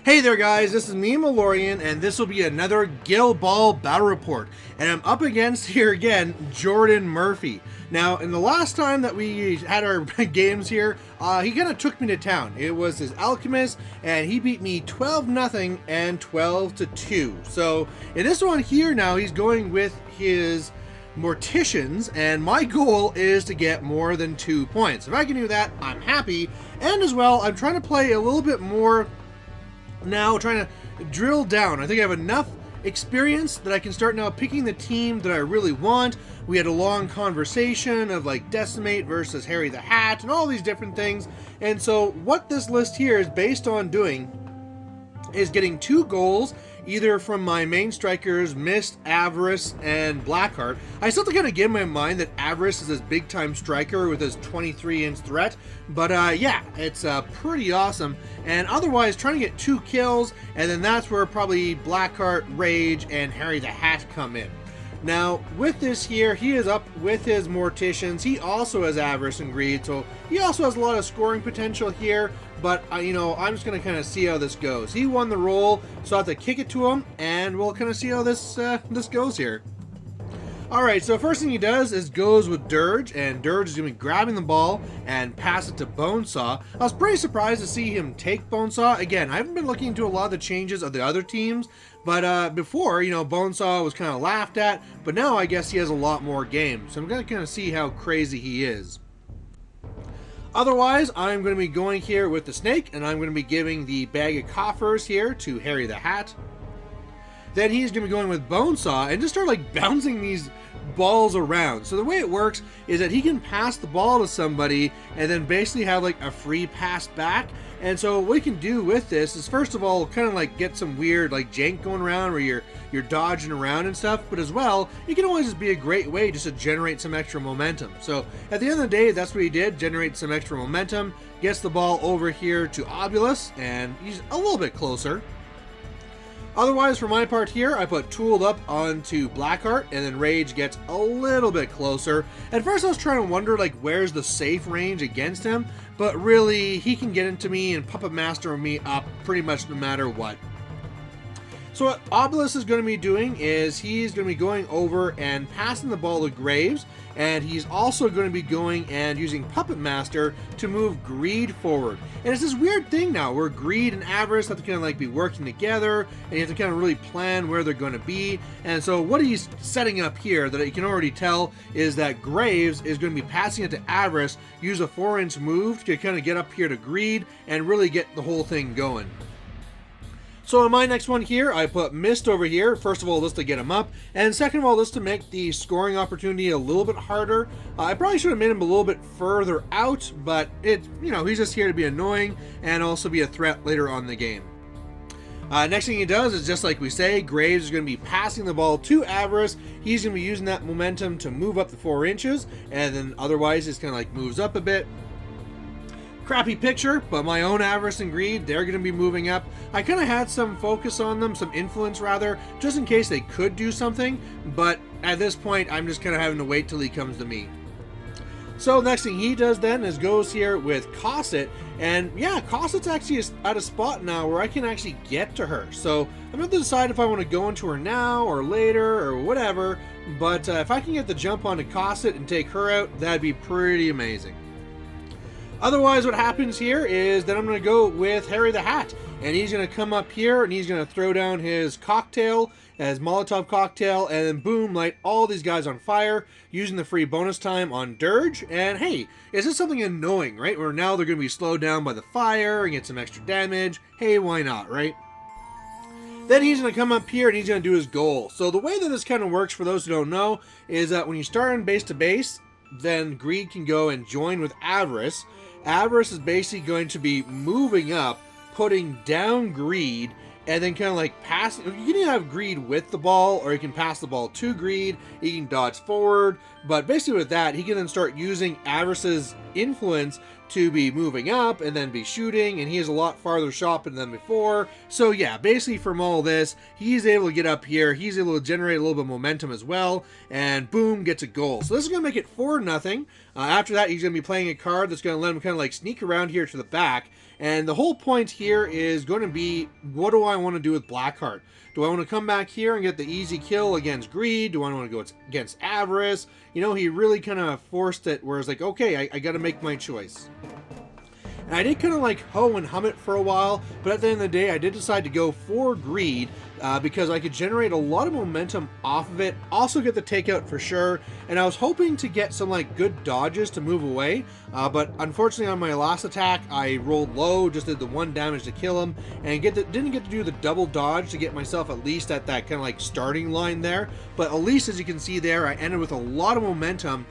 Hey there guys, this is me, Malorian, and this will be another Gill Ball Battle Report. And I'm up against, here again, Jordan Murphy. Now, in the last time that we had our games here, he kind of took me to town. It was his Alchemist, and he beat me 12-0 and 12-2. So, in this one here now, he's going with his Morticians, and my goal is to get more than 2 points. If I can do that, I'm happy. And as well, I'm trying to play a little bit more now, trying to drill down. I think I have enough experience that I can start now picking the team that I really want. We had a long conversation of like Decimate versus Harry the Hat and all these different things. And so what this list here is based on doing is getting 2 goals, either from my main strikers, Mist, Avarice, and Blackheart. I still have to kind of get in my mind that Avarice is this big-time striker with his 23-inch threat, but yeah, it's pretty awesome. And otherwise, trying to get 2 kills, and then that's where probably Blackheart, Rage, and Harry the Hat come in. Now, with this here, he is up with his Morticians. He also has Avarice and Greed, so he also has a lot of scoring potential here, but, you know, I'm just going to kind of see how this goes. He won the roll, so I have to kick it to him, and we'll kind of see how this goes here. Alright, so first thing he does is goes with Dirge, and Dirge is going to be grabbing the ball and pass it to Bonesaw. I was pretty surprised to see him take Bonesaw. Again, I haven't been looking into a lot of the changes of the other teams, but before, you know, Bonesaw was kind of laughed at, but now I guess he has a lot more game, so I'm going to kind of see how crazy he is. Otherwise, I'm going to be going here with the Snake, and I'm going to be giving the bag of coffers here to Harry the Hat. Then he's going to be going with Bonesaw and just start like bouncing these balls around. So the way it works is that he can pass the ball to somebody and then basically have like a free pass back. And so what you can do with this is, first of all, kind of like get some weird like jank going around where you're dodging around and stuff, but as well, it can always just be a great way just to generate some extra momentum. So at the end of the day, that's what he did, generate some extra momentum, gets the ball over here to Obulus, and he's a little bit closer. Otherwise, for my part here, I put Tooled up onto Blackheart, and then Rage gets a little bit closer. At first I was trying to wonder, like, where's the safe range against him, but really, he can get into me and Puppet Master me up pretty much no matter what. So what Obelisk is going to be doing is he's going to be going over and passing the ball to Graves, and he's also going to be going and using Puppet Master to move Greed forward. And it's this weird thing now where Greed and Avarice have to kind of like be working together, and you have to kind of really plan where they're going to be. And so what he's setting up here that you can already tell is that Graves is going to be passing it to Avarice, use a 4-inch move to kind of get up here to Greed and really get the whole thing going. So in my next one here, I put Mist over here, first of all, just to get him up, and second of all, just to make the scoring opportunity a little bit harder. I probably should have made him a little bit further out, but he's just here to be annoying and also be a threat later on in the game. Next thing he does is, just like we say, Graves is going to be passing the ball to Avarice. He's going to be using that momentum to move up the 4 inches, and then otherwise just kind of like moves up a bit. Crappy picture, but my own Avarice and Greed, they're going to be moving up. I kind of had some focus on them, some influence rather, just in case they could do something, but at this point, I'm just kind of having to wait till he comes to me. So next thing he does then is goes here with Cosset, and yeah, Cosset's actually at a spot now where I can actually get to her. So I'm going to decide if I want to go into her now or later or whatever, but if I can get the jump onto Cosset and take her out, that'd be pretty amazing. Otherwise, what happens here is that I'm going to go with Harry the Hat, and he's going to come up here and he's going to throw down his cocktail, his Molotov cocktail, and then boom, light all these guys on fire using the free bonus time on Dirge. And hey, is this something annoying, right? Where now they're going to be slowed down by the fire and get some extra damage. Hey, why not, right? Then he's going to come up here and he's going to do his goal. So the way that this kind of works, for those who don't know, is that when you start on base to base, then Greed can go and join with Avarice. Avarice is basically going to be moving up, putting down Greed, and then kind of like passing. You can either have Greed with the ball, or you can pass the ball to Greed. He can dodge forward, but basically with that, he can then start using Avarice's influence to be moving up and then be shooting, and he has a lot farther shot than before. So yeah, basically from all this, he's able to get up here, he's able to generate a little bit of momentum as well, and boom, gets a goal. So this is going to make it 4-0. After that, he's going to be playing a card that's going to let him kind of like sneak around here to the back, and the whole point here is going to be, what do I want to do with Blackheart? Do I want to come back here and get the easy kill against Greed? Do I want to go against Avarice? You know, he really kind of forced it where it's like, okay, I got to make my choice. And I did kind of like hoe and hum it for a while, but at the end of the day, I did decide to go for Greed because I could generate a lot of momentum off of it, also get the takeout for sure, and I was hoping to get some like good dodges to move away, but unfortunately on my last attack, I rolled low, just did the 1 damage to kill him, and didn't get to do the double dodge to get myself at least at that kind of like starting line there, but at least as you can see there, I ended with a lot of momentum,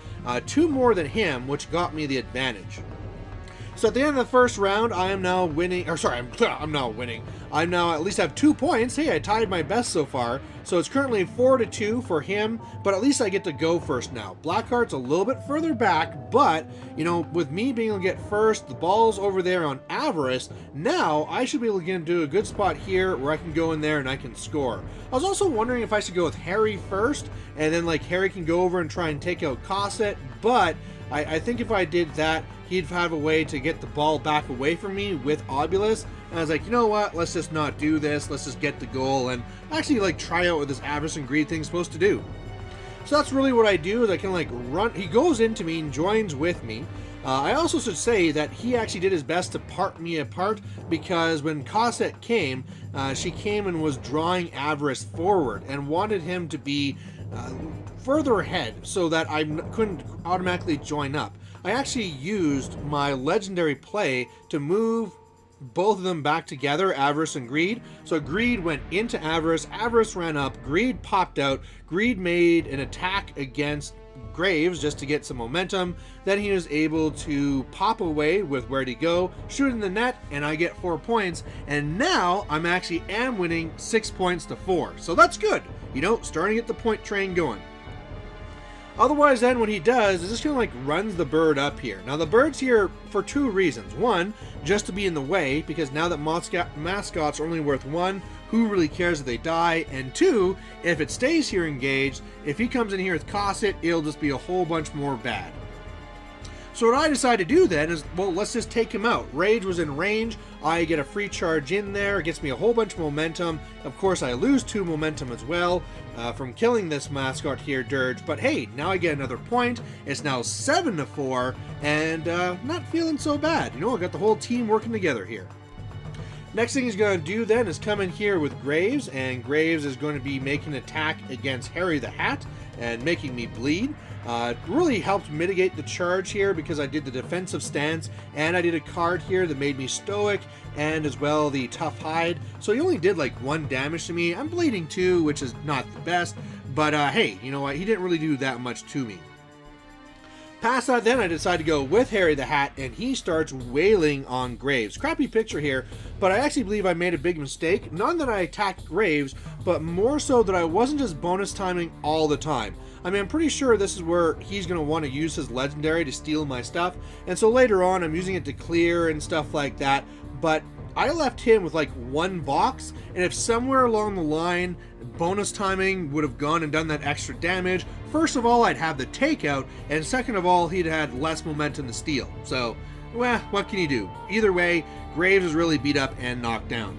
2 more than him, which got me the advantage. So at the end of the first round, I am now winning, or sorry, I'm not winning. I now at least have 2 points. Hey, I tied my best so far. So it's currently 4-2 for him, but at least I get to go first now. Blackheart's a little bit further back, but, you know, with me being able to get first, the ball's over there on Avarice, now I should be able to get into a good spot here where I can go in there and I can score. I was also wondering if I should go with Harry first, and then like Harry can go over and try and take out Cosset, but I think if I did that, he'd have a way to get the ball back away from me with Obulus. And I was like, you know what? Let's just not do this. Let's just get the goal and actually like try out what this Avarice and Greed thing's supposed to do. So that's really what I do, is I can like run. He goes into me and joins with me. I also should say that he actually did his best to part me apart, because when Cosset came, she came and was drawing Avarice forward and wanted him to be further ahead so that I couldn't automatically join up. I actually used my legendary play to move both of them back together, Avarice and Greed. So Greed went into Avarice, Avarice ran up, Greed popped out, Greed made an attack against Graves just to get some momentum. Then he was able to pop away with Where'd He Go, shoot in the net, and I get 4 points. And now I'm actually winning 6 points to 4. So that's good. You know, starting to get the point train going. Otherwise, then what he does is just kind of like runs the bird up here. Now the bird's here for 2 reasons. 1, just to be in the way, because now that mascots are only worth 1, who really cares if they die? And 2, if it stays here engaged, if he comes in here with Cosset, it'll just be a whole bunch more bad. So what I decided to do then is, well, let's just take him out. Rage was in range. I get a free charge in there. It gets me a whole bunch of momentum. Of course, I lose 2 momentum as well from killing this mascot here, Dirge. But hey, now I get another point. It's now 7-4, and not feeling so bad. You know, I got the whole team working together here. Next thing he's going to do then is come in here with Graves, and Graves is going to be making an attack against Harry the Hat and making me bleed. Really helped mitigate the charge here because I did the defensive stance, and I did a card here that made me stoic, and as well the tough hide. So he only did like 1 damage to me. I'm bleeding 2, which is not the best, but hey, you know what? He didn't really do that much to me. Past that, then I decide to go with Harry the Hat, and he starts wailing on Graves. Crappy picture here, but I actually believe I made a big mistake. Not that I attacked Graves, but more so that I wasn't just bonus timing all the time. I mean, I'm pretty sure this is where he's going to want to use his legendary to steal my stuff, and so later on I'm using it to clear and stuff like that, but I left him with like 1 box, and if somewhere along the line bonus timing would have gone and done that extra damage, first of all, I'd have the takeout, and second of all, he'd had less momentum to steal. So, well, what can you do? Either way, Graves is really beat up and knocked down.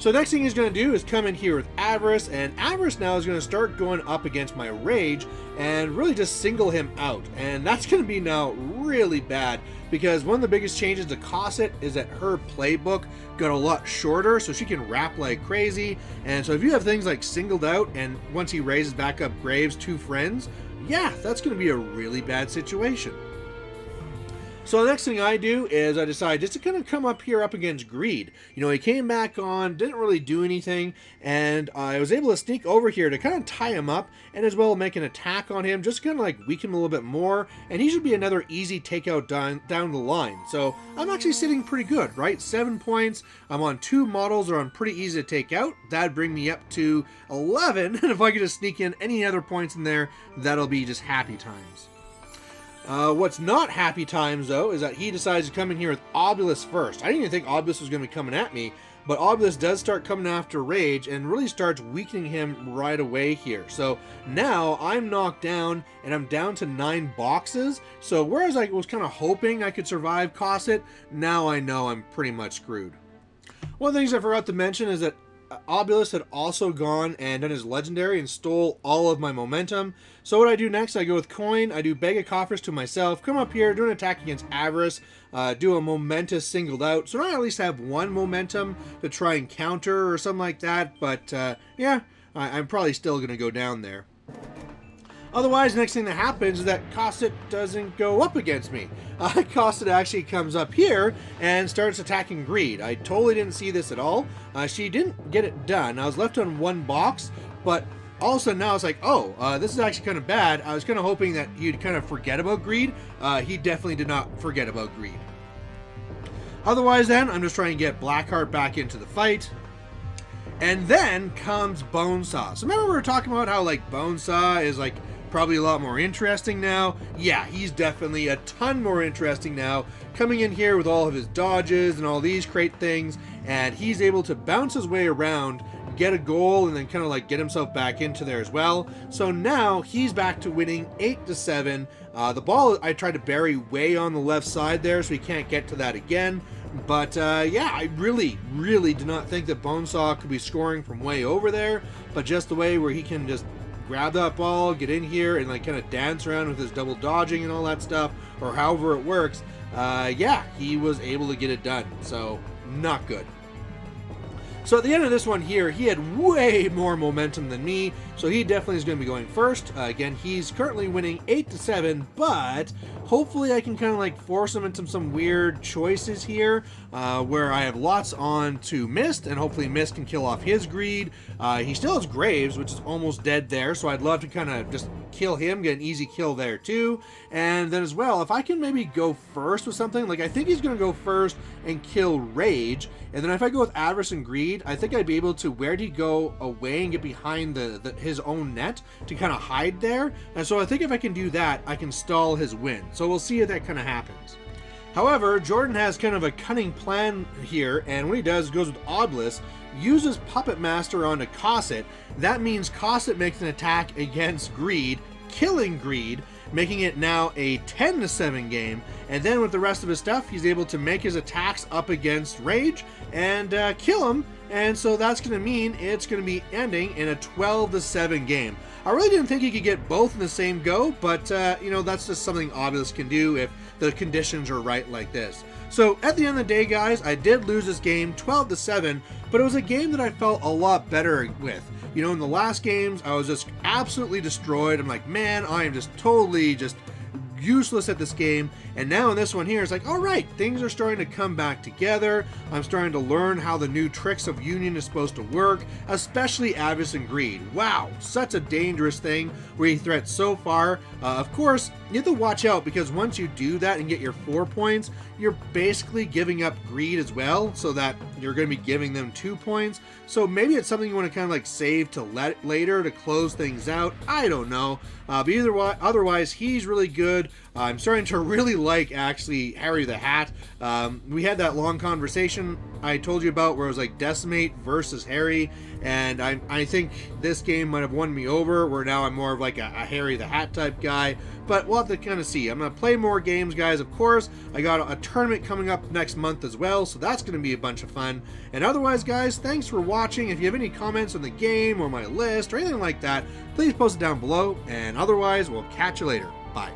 So next thing he's going to do is come in here with Avarice, and Avarice now is going to start going up against my Rage and really just single him out. And that's going to be now really bad, because one of the biggest changes to Cosset is that her playbook got a lot shorter, so she can rap like crazy. And so if you have things like singled out, and once he raises back up Graves 2 friends, yeah, that's going to be a really bad situation. So the next thing I do is I decide just to kind of come up here up against Greed. You know, he came back on, didn't really do anything, and I was able to sneak over here to kind of tie him up and as well make an attack on him, just kind of like weaken him a little bit more, and he should be another easy takeout down the line. So I'm actually sitting pretty good, right? 7 points. I'm on 2 models that are on pretty easy to take out. That'd bring me up to 11, and if I could just sneak in any other points in there, that'll be just happy times. What's not happy times, though, is that he decides to come in here with Obelisk first. I didn't even think Obelisk was going to be coming at me, but Obelisk does start coming after Rage and really starts weakening him right away here. So now I'm knocked down, and I'm down to 9 boxes. So whereas I was kind of hoping I could survive Cosset, now I know I'm pretty much screwed. One of the things I forgot to mention is that Obelisk had also gone and done his legendary and stole all of my momentum. So what I do next, I go with coin, I do Bag of Coffers to myself, come up here, do an attack against Avarice, do a momentous singled out. So now I at least have 1 momentum to try and counter or something like that. But yeah, I'm probably still going to go down there. Otherwise, next thing that happens is that Cosset doesn't go up against me. Cosset actually comes up here and starts attacking Greed. I totally didn't see this at all. She didn't get it done. I was left on 1 box, but also now it's like, oh, this is actually kind of bad. I was kind of hoping that he'd kind of forget about Greed. He definitely did not forget about Greed. Otherwise then, I'm just trying to get Blackheart back into the fight. And then comes Bonesaw. So remember we were talking about how like Bonesaw is like probably a lot more interesting now. Yeah, he's definitely a ton more interesting now, coming in here with all of his dodges and all these great things, and he's able to bounce his way around, get a goal, and then kind of like get himself back into there as well. So now he's back to winning 8-7. The ball I tried to bury way on the left side there, so he can't get to that again. But yeah, I really did not think that Bonesaw could be scoring from way over there, but just the way where he can just grab that ball, get in here, and like kind of dance around with his double dodging and all that stuff, or however it works. Yeah, he was able to get it done. So not good. So at the end of this one here, he had way more momentum than me, so he definitely is going to be going first. Again, he's currently winning 8-7, but hopefully I can kind of like force him into some weird choices here, where I have lots on to Mist, and hopefully Mist can kill off his Greed. He still has Graves, which is almost dead there, so I'd love to kind of just kill him, get an easy kill there too. And then as well, if I can maybe go first with something, like I think he's going to go first and kill Rage, and then if I go with Avarice and Greed, I think I'd be able to, where'd he go away and get behind his own net to kind of hide there. And so I think if I can do that, I can stall his win. So we'll see if that kind of happens. However, Jordan has kind of a cunning plan here, and what he does goes with Obelisk, uses Puppet Master onto Cosset. That means Cosset makes an attack against Greed, killing Greed, making it now a 10-7 game. And then with the rest of his stuff, he's able to make his attacks up against Rage and kill him. And so that's going to mean it's going to be ending in a 12-7 game. I really didn't think he could get both in the same go, but you know, that's just something Obelisk can do if the conditions are right like this. So at the end of the day, guys, I did lose this game 12-7, but it was a game that I felt a lot better with. You know, in the last games, I was just absolutely destroyed. I'm like, man, I am just totally just useless at this game. And now in this one here, it's like, all right, things are starting to come back together. I'm starting to learn how the new tricks of Union is supposed to work, especially Avarice and Greed. Wow, such a dangerous thing where you threat so far. Of course, you have to watch out, because once you do that and get your 4 points, you're basically giving up Greed as well, so that you're going to be giving them 2 points. So maybe it's something you want to kind of like save to later to close things out. I don't know. But either way, otherwise, he's really good. I'm starting to really like actually Harry the Hat. We had that long conversation I told you about where it was like Decimate versus Harry, and I think this game might have won me over, where now I'm more of like a Harry the Hat type guy. But we'll have to kind of see. I'm going to play more games, guys, of course. I got a tournament coming up next month as well, so that's going to be a bunch of fun. And otherwise, guys, thanks for watching. If you have any comments on the game or my list or anything like that, please post it down below. And otherwise, we'll catch you later. Bye.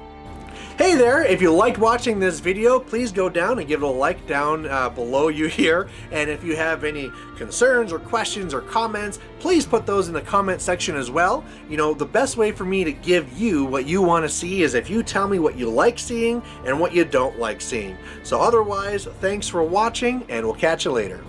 Hey there, if you liked watching this video, please go down and give it a like down below you here. And if you have any concerns or questions or comments, please put those in the comment section as well. You know, the best way for me to give you what you want to see is if you tell me what you like seeing and what you don't like seeing. So otherwise, thanks for watching, and we'll catch you later.